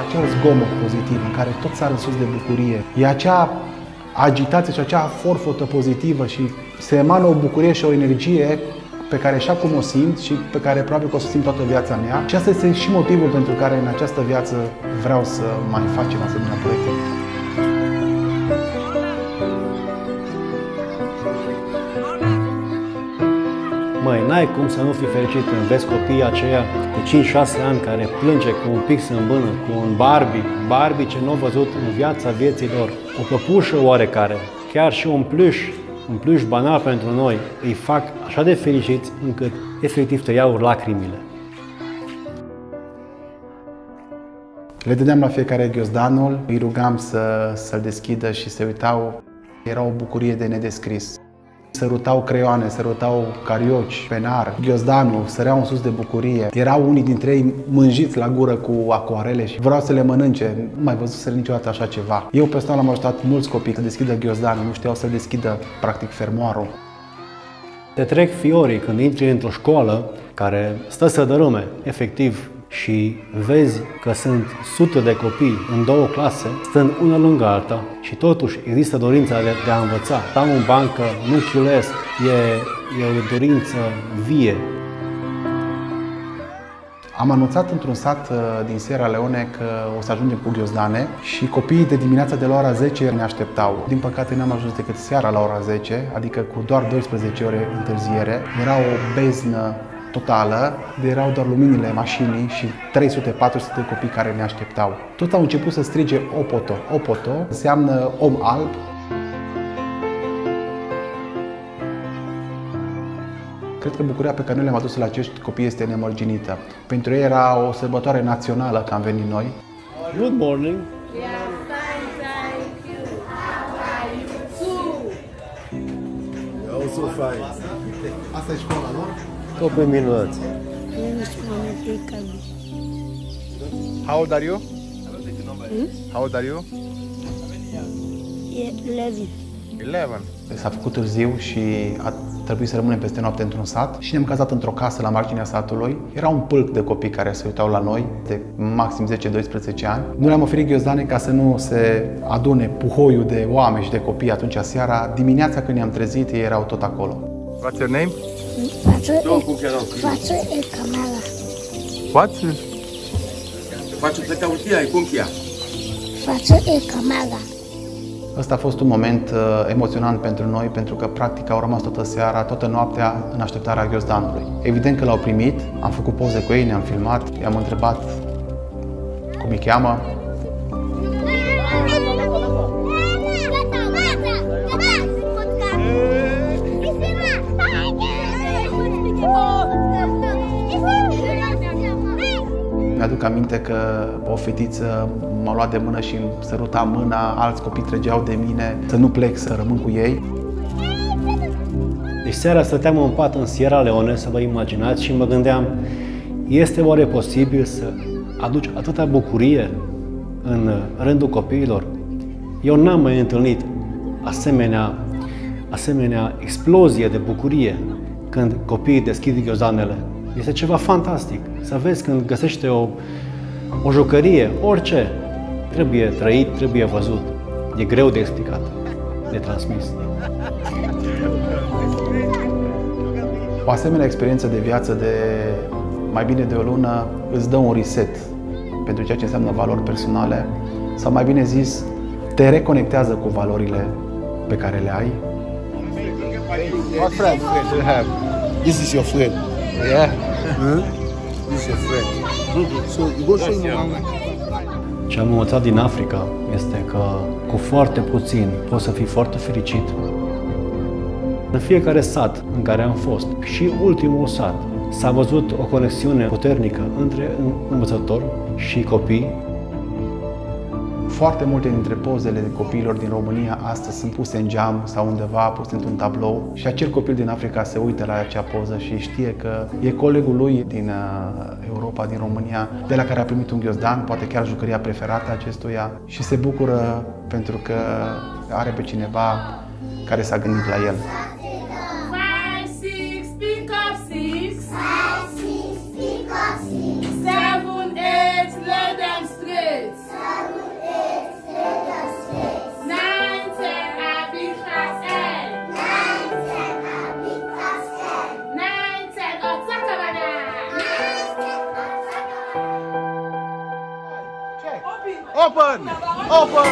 Acel zgomot pozitiv în care tot s-a răsus de bucurie. E acea agitație și acea forfotă pozitivă și se emană o bucurie și o energie pe care și acum o simt și pe care probabil că o să simt toată viața mea. Și asta este și motivul pentru care în această viață vreau să mai facem asemenea proiecte. N-ai cum să nu fii fericit când vezi copiii aceia de 5-6 ani care plânge cu un pix în mână, cu un Barbie ce nu au văzut în viața vieții lor, o căpușă oarecare, chiar și un pluș banal pentru noi, îi fac așa de fericiți încât efectiv te iau lacrimile. Le dădeam la fiecare ghiozdanul, îi rugam să-l deschidă și se uitau. Era o bucurie de nedescris. Sărutau creioane, sărutau carioci, penar, ghiozdanul, săreau în sus de bucurie. Erau unii dintre ei mânjiți la gură cu acoarele și vreau să le mănânce. Nu mai văzuseră niciodată așa ceva. Eu personal am ajutat mulți copii să deschidă ghiozdanul, nu știau să deschidă practic fermoarul. Te trec fiorii când intri într-o școală care stă să dărâme, efectiv, și vezi că sunt sute de copii în două clase, stând una lângă alta și totuși există dorința de a învăța. Stau în bancă, nu chiulesc, e o dorință vie. Am anunțat într-un sat din Sierra Leone că o să ajungem cu ghiozdane și copiii de dimineața de la ora 10 ne așteptau. Din păcate n-am ajuns decât seara la ora 10, adică cu doar 12 ore întârziere. Era o beznă totală, erau doar luminile mașinii și 300-400 de copii care ne așteptau. Toți au început să strige Opoto. Opoto înseamnă om alb. Cred că bucuria pe care noi le-am adus la acești copii este nemărginită. Pentru ei era o sărbătoare națională că am venit noi. Good morning! Asta e școala lor? Copii minuți. How old are you? How old are you? 11. 11. S-a făcut târziu și a trebuit să rămânem peste noapte într-un sat și ne-am cazat într-o casă la marginea satului. Era un pâlc de copii care se uitau la noi, de maxim 10-12 ani. Nu le-am oferit ghiozdane ca să nu se adune puhoiul de oameni și de copii atunci seara. Dimineața când ne-am trezit, ei erau tot acolo. What's your name? Faccio e camera. What? Faccio e cumpia. Faccio e camera. Ăsta a fost un moment emoționant pentru noi, pentru că practic au rămas toată seara, toată noaptea în așteptarea ghiozdanului. Evident că l-au primit, am făcut poze cu ei, ne-am filmat, i-am întrebat cum îi cheamă. Mi-aduc aminte că o fetiță m-a luat de mână și îmi săruta mâna, alți copii trăgeau de mine să nu plec, să rămân cu ei. Deci seara stăteam în pat în Sierra Leone, să vă imaginați, și mă gândeam, este oare posibil să aduci atâta bucurie în rândul copiilor? Eu n-am mai întâlnit asemenea explozie de bucurie când copiii deschid ghiozdanele. Este ceva fantastic. Să vezi când găsește o jucărie, orice, trebuie trăit, trebuie văzut. E greu de explicat, de transmis. O asemenea experiență de viață de mai bine de o lună îți dă un reset pentru ceea ce înseamnă valori personale, sau mai bine zis, te reconectează cu valorile pe care le ai. What friend do you have? This is your friend. Yeah. This is your friend. So you go show him one. Ce am învățat din Africa este că cu foarte puțin poți să fii foarte fericit. În fiecare sat în care am fost, și ultimul sat, s-a văzut o conexiune puternică între învățător și copii. Foarte multe dintre pozele copiilor din România astăzi sunt puse în geam sau undeva puse într-un tablou și acel copil din Africa se uită la acea poză și știe că e colegul lui din Europa, din România, de la care a primit un ghiozdan, poate chiar jucăria preferată a acestuia, și se bucură pentru că are pe cineva care s-a gândit la el. 5, 6, pick up 6. 7, 8, lay them straight. 9, 10, big class head. 9, 10, Otakabana. Open! Open!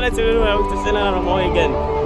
let's hope to see you more again.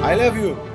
I love you.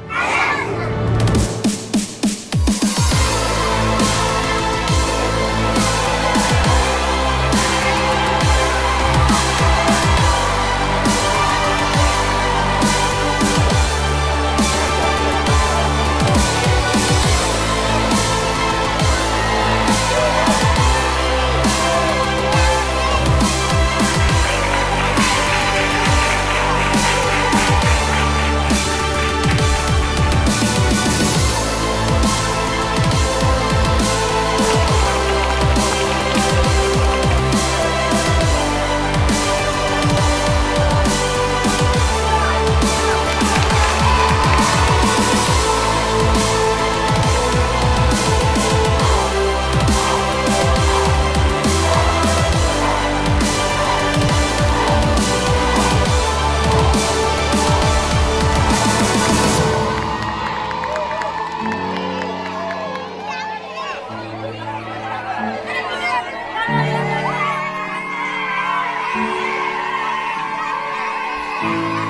Thank you.